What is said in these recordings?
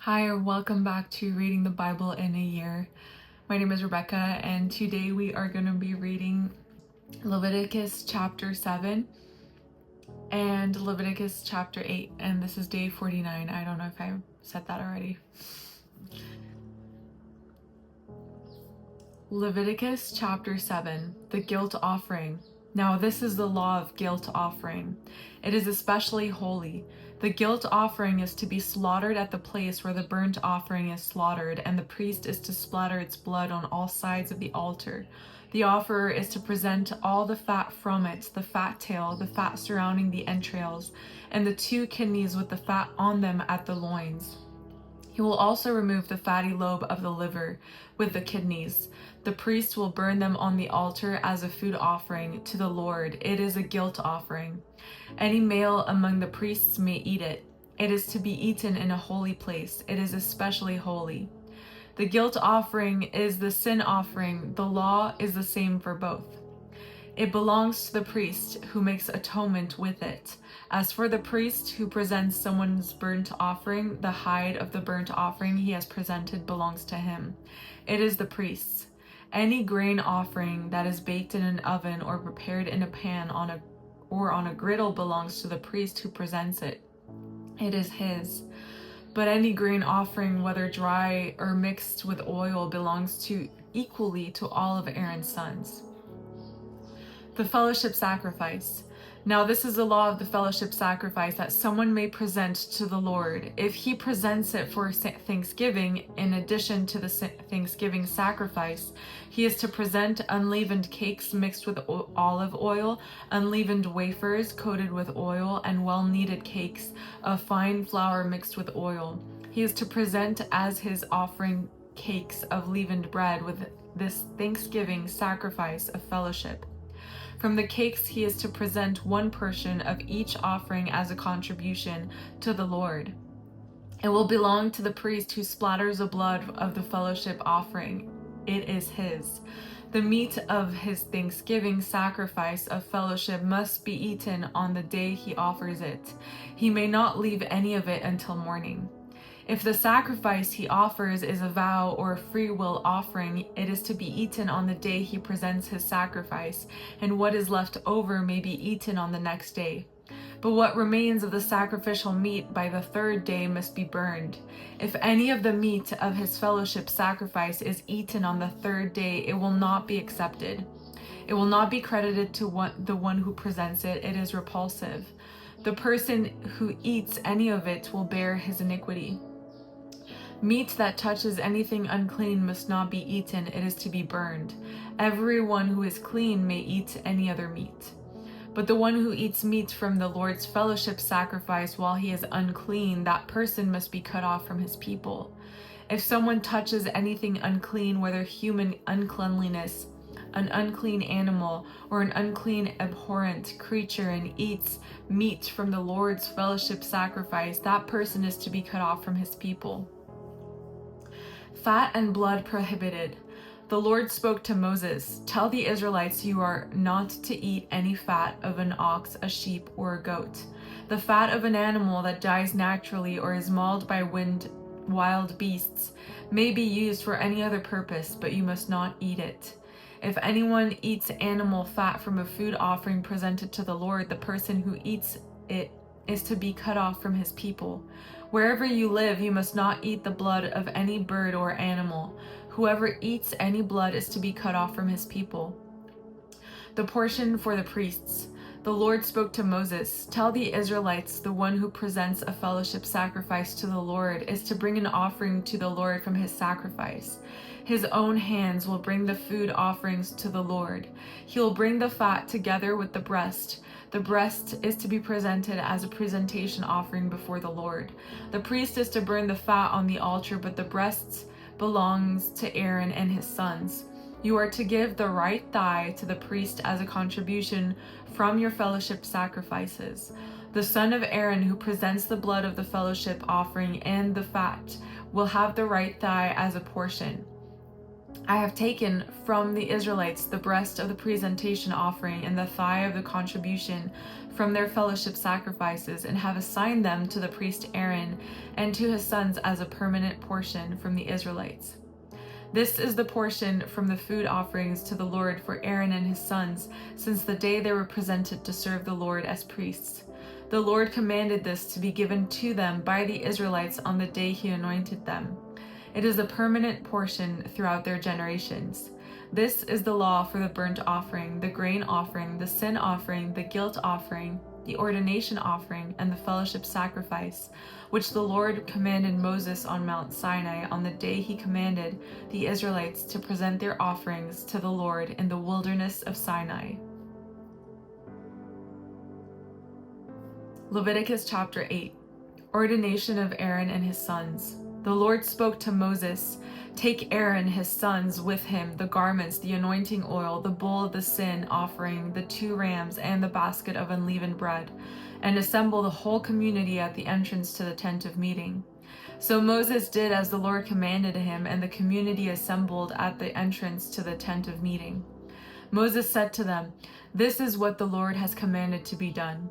Hi, and welcome back to Reading the Bible in a Year. My name is Rebecca, and today we are going to be reading Leviticus chapter 7 and Leviticus chapter 8, and this is day 49. I don't know if I said that already. Leviticus chapter 7, the guilt offering. Now this is the law of guilt offering. It is especially holy. The guilt offering is to be slaughtered at the place where the burnt offering is slaughtered, and the priest is to splatter its blood on all sides of the altar. The offerer is to present all the fat from it, the fat tail, the fat surrounding the entrails, and the 2 kidneys with the fat on them at the loins. He will also remove the fatty lobe of the liver with the kidneys. The priest will burn them on the altar as a food offering to the Lord. It is a guilt offering. Any male among the priests may eat it. It is to be eaten in a holy place. It is especially holy. The guilt offering is the sin offering. The law is the same for both. It belongs to the priest who makes atonement with it. As for the priest who presents someone's burnt offering, the hide of the burnt offering he has presented belongs to him. It is the priest's. Any grain offering that is baked in an oven or prepared in a pan on a griddle belongs to the priest who presents it. It is his. But any grain offering, whether dry or mixed with oil, belongs equally to all of Aaron's sons. The fellowship sacrifice. Now this is the law of the fellowship sacrifice that someone may present to the Lord. If he presents it for thanksgiving, in addition to the thanksgiving sacrifice, he is to present unleavened cakes mixed with olive oil, unleavened wafers coated with oil, and well-kneaded cakes of fine flour mixed with oil. He is to present as his offering cakes of leavened bread with this thanksgiving sacrifice of fellowship. From the cakes he is to present 1 portion of each offering as a contribution to the Lord. It will belong to the priest who splatters the blood of the fellowship offering. It is his. The meat of his thanksgiving sacrifice of fellowship must be eaten on the day he offers it. He may not leave any of it until morning. If the sacrifice he offers is a vow or a free will offering, it is to be eaten on the day he presents his sacrifice, and what is left over may be eaten on the next day. But what remains of the sacrificial meat by the 3rd day must be burned. If any of the meat of his fellowship sacrifice is eaten on the 3rd day, it will not be accepted. It will not be credited to the one who presents it. It is repulsive. The person who eats any of it will bear his iniquity. Meat that touches anything unclean must not be eaten, it is to be burned. Everyone who is clean may eat any other meat. But the one who eats meat from the Lord's fellowship sacrifice while he is unclean, that person must be cut off from his people. If someone touches anything unclean, whether human uncleanliness, an unclean animal, or an unclean abhorrent creature, and eats meat from the Lord's fellowship sacrifice, that person is to be cut off from his people. Fat and blood prohibited. The Lord spoke to Moses, "Tell the Israelites you are not to eat any fat of an ox, a sheep, or a goat. The fat of an animal that dies naturally or is mauled by wild beasts may be used for any other purpose, but you must not eat it. If anyone eats animal fat from a food offering presented to the Lord, the person who eats it is to be cut off from his people. Wherever you live, you must not eat the blood of any bird or animal. Whoever eats any blood is to be cut off from his people." The portion for the priests. The Lord spoke to Moses, "Tell the Israelites, the one who presents a fellowship sacrifice to the Lord is to bring an offering to the Lord from his sacrifice. His own hands will bring the food offerings to the Lord. He will bring the fat together with the breast. The breast is to be presented as a presentation offering before the Lord. The priest is to burn the fat on the altar, but the breast belongs to Aaron and his sons. You are to give the right thigh to the priest as a contribution from your fellowship sacrifices. The son of Aaron who presents the blood of the fellowship offering and the fat will have the right thigh as a portion. I have taken from the Israelites the breast of the presentation offering and the thigh of the contribution from their fellowship sacrifices, and have assigned them to the priest Aaron and to his sons as a permanent portion from the Israelites. This is the portion from the food offerings to the Lord for Aaron and his sons, since the day they were presented to serve the Lord as priests. The Lord commanded this to be given to them by the Israelites on the day he anointed them. It is a permanent portion throughout their generations. This is the law for the burnt offering, the grain offering, the sin offering, the guilt offering, the ordination offering, and the fellowship sacrifice, which the Lord commanded Moses on Mount Sinai on the day he commanded the Israelites to present their offerings to the Lord in the wilderness of Sinai. Leviticus chapter 8. Ordination of Aaron and his sons. The Lord spoke to Moses, "Take Aaron, his sons with him, the garments, the anointing oil, the bowl of the sin offering, the 2 rams, and the basket of unleavened bread, and assemble the whole community at the entrance to the tent of meeting." So Moses did as the Lord commanded him, and the community assembled at the entrance to the tent of meeting. Moses said to them, "This is what the Lord has commanded to be done."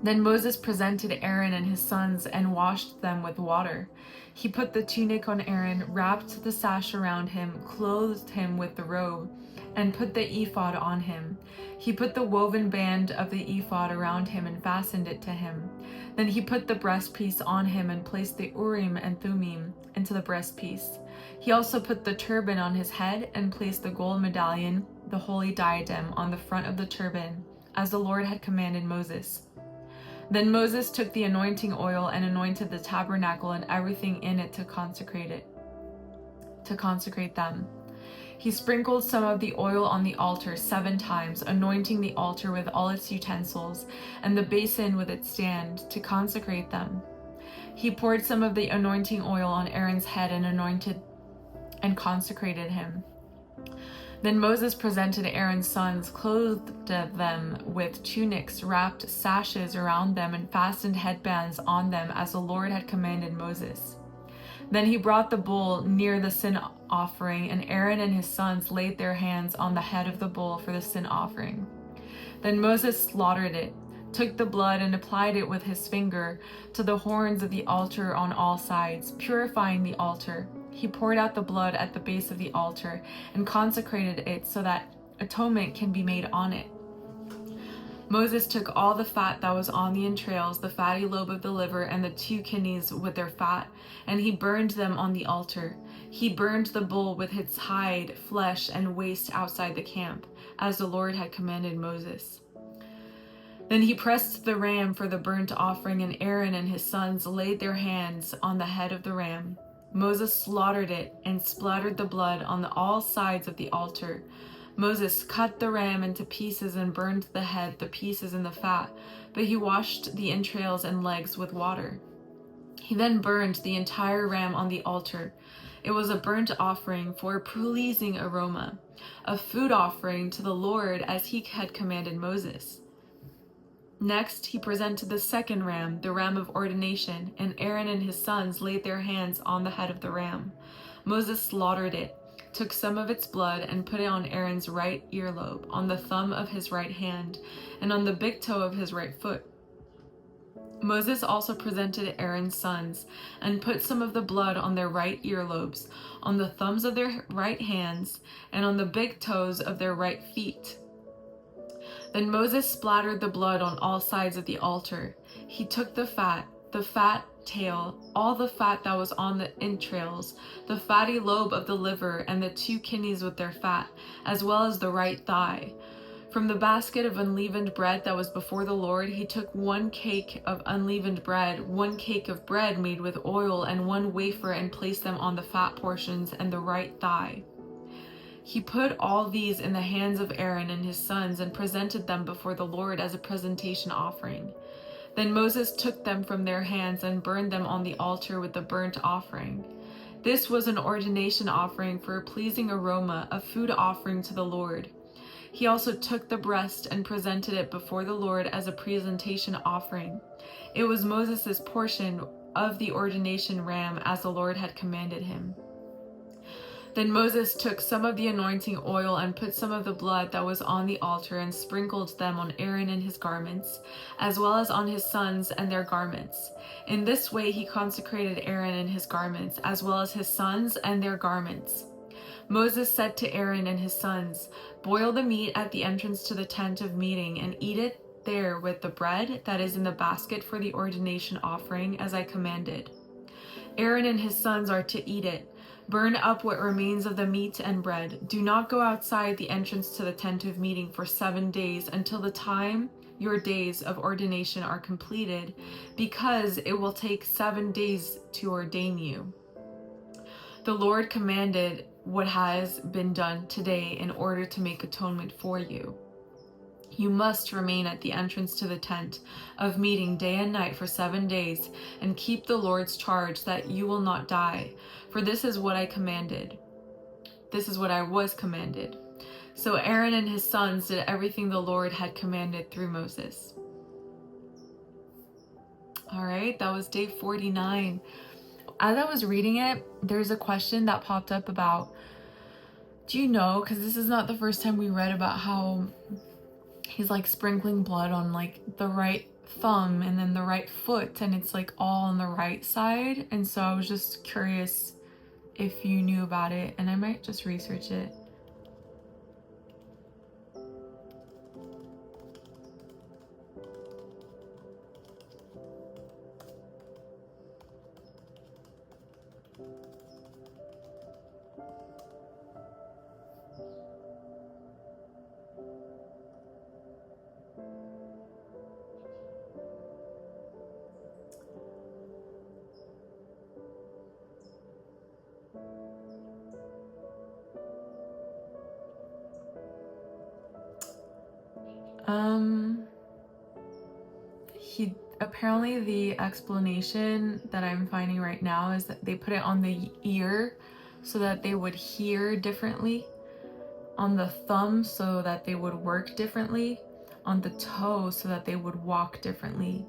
Then Moses presented Aaron and his sons and washed them with water. He put the tunic on Aaron, wrapped the sash around him, clothed him with the robe, and put the ephod on him. He put the woven band of the ephod around him and fastened it to him. Then he put the breastpiece on him and placed the Urim and Thummim into the breastpiece. He also put the turban on his head and placed the gold medallion, the holy diadem, on the front of the turban, as the Lord had commanded Moses. Then Moses took the anointing oil and anointed the tabernacle and everything in it to consecrate them. He sprinkled some of the oil on the altar 7 times, anointing the altar with all its utensils and the basin with its stand to consecrate them. He poured some of the anointing oil on Aaron's head and anointed and consecrated him. Then Moses presented Aaron's sons, clothed them with tunics, wrapped sashes around them, and fastened headbands on them as the Lord had commanded Moses. Then he brought the bull near the sin offering, and Aaron and his sons laid their hands on the head of the bull for the sin offering. Then Moses slaughtered it, took the blood and applied it with his finger to the horns of the altar on all sides, purifying the altar. He poured out the blood at the base of the altar and consecrated it so that atonement can be made on it. Moses took all the fat that was on the entrails, the fatty lobe of the liver, and the 2 kidneys with their fat, and he burned them on the altar. He burned the bull with its hide, flesh, and waste outside the camp, as the Lord had commanded Moses. Then he pressed the ram for the burnt offering, and Aaron and his sons laid their hands on the head of the ram. Moses slaughtered it and splattered the blood on all sides of the altar. Moses cut the ram into pieces and burned the head, the pieces, and the fat, but he washed the entrails and legs with water. He then burned the entire ram on the altar. It was a burnt offering for a pleasing aroma, a food offering to the Lord as he had commanded Moses. Next, he presented the second ram, the ram of ordination, and Aaron and his sons laid their hands on the head of the ram. Moses slaughtered it, took some of its blood, and put it on Aaron's right earlobe, on the thumb of his right hand, and on the big toe of his right foot. Moses also presented Aaron's sons, and put some of the blood on their right earlobes, on the thumbs of their right hands, and on the big toes of their right feet. Then Moses splattered the blood on all sides of the altar. He took the fat tail, all the fat that was on the entrails, the fatty lobe of the liver, and the 2 kidneys with their fat, as well as the right thigh. From the basket of unleavened bread that was before the Lord, he took 1 cake of unleavened bread, 1 cake of bread made with oil, and 1 wafer, and placed them on the fat portions and the right thigh. He put all these in the hands of Aaron and his sons and presented them before the Lord as a presentation offering. Then Moses took them from their hands and burned them on the altar with the burnt offering. This was an ordination offering for a pleasing aroma, a food offering to the Lord. He also took the breast and presented it before the Lord as a presentation offering. It was Moses' portion of the ordination ram as the Lord had commanded him. Then Moses took some of the anointing oil and put some of the blood that was on the altar and sprinkled them on Aaron and his garments, as well as on his sons and their garments. In this way he consecrated Aaron and his garments, as well as his sons and their garments. Moses said to Aaron and his sons, "Boil the meat at the entrance to the tent of meeting and eat it there with the bread that is in the basket for the ordination offering, as I commanded. Aaron and his sons are to eat it. Burn up what remains of the meat and bread. Do not go outside the entrance to the tent of meeting for 7 days until the time your days of ordination are completed, because it will take 7 days to ordain you. The Lord commanded what has been done today in order to make atonement for you. You must remain at the entrance to the tent of meeting day and night for 7 days and keep the Lord's charge that you will not die. For this is what I commanded. This is what I was commanded." So Aaron and his sons did everything the Lord had commanded through Moses. All right, that was day 49. As I was reading it, there's a question that popped up about, do you know, because this is not the first time we read about how he's like sprinkling blood on like the right thumb and then the right foot, and it's like all on the right side. And so I was just curious if you knew about it, and I might just research it. He apparently, the explanation that I'm finding right now is that they put it on the ear so that they would hear differently, on the thumb so that they would work differently, on the toe so that they would walk differently.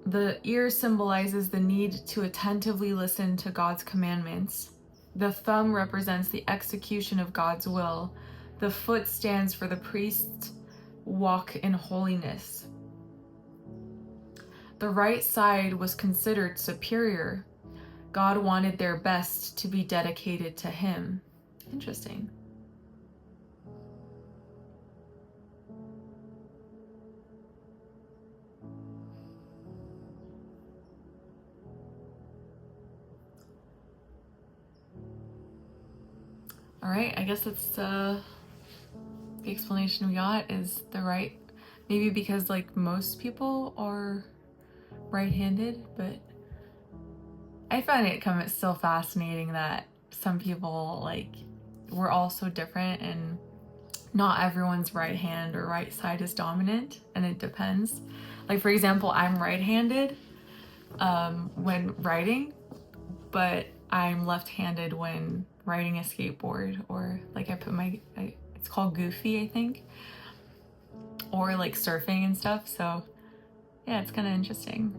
The ear symbolizes the need to attentively listen to God's commandments. The thumb represents the execution of God's will. The foot stands for the priest's walk in holiness. The right side was considered superior. God wanted their best to be dedicated to Him. Interesting. All right, I guess that's the explanation we got, is the right, maybe because like most people are right-handed, but I find it still fascinating that some people, like, we're all so different and not everyone's right hand or right side is dominant, and it depends. Like, for example, I'm right-handed when writing, but I'm left-handed when riding a skateboard, or like I put it's called Goofy, I think, or like surfing and stuff. So yeah, it's kind of interesting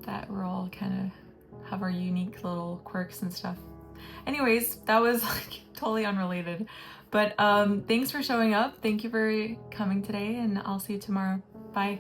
that we're all kind of have our unique little quirks and stuff. Anyways, that was like totally unrelated, but thanks for showing up. Thank you for coming today, and I'll see you tomorrow. Bye.